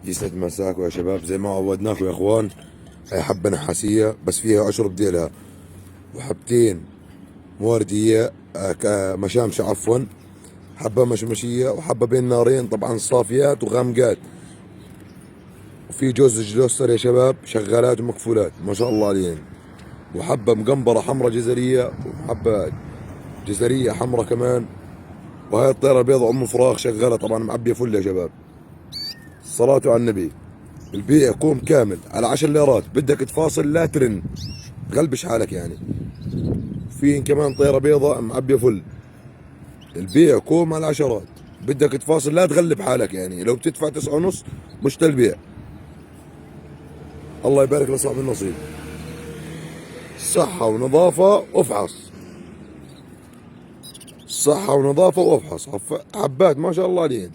يسعد مساكم يا شباب، زي ما عودناكم يا اخوان. هي حبة نحاسية بس فيها عشر بديلها، وحبتين موردية مشامشة عفوا، حبة مشمشية وحبة بين نارين طبعا صافيات وغامقات، وفي جوز جلوستر يا شباب شغالات ومكفولات ما شاء الله عليهم، وحبة مقنبرة حمرة جزرية وحبة جزرية حمرة كمان. وهي الطيرة البيضاء ام فراخ شغالة طبعا معبية فل يا شباب. الصلاة على النبي. البيع كوم كامل على 10 ليرات، بدك تفاصل لا ترن، غلبش حالك يعني. في كمان طيرة بيضاء معبية فل. البيع كوم على عشرات، بدك تفاصل لا تغلب حالك يعني، لو بتدفع 9.5 مش تلبيع. الله يبارك لصاحب النصيب. صحة ونظافة وافحص، صحة ونظافة وافحص. حبات ما شاء الله عليهن.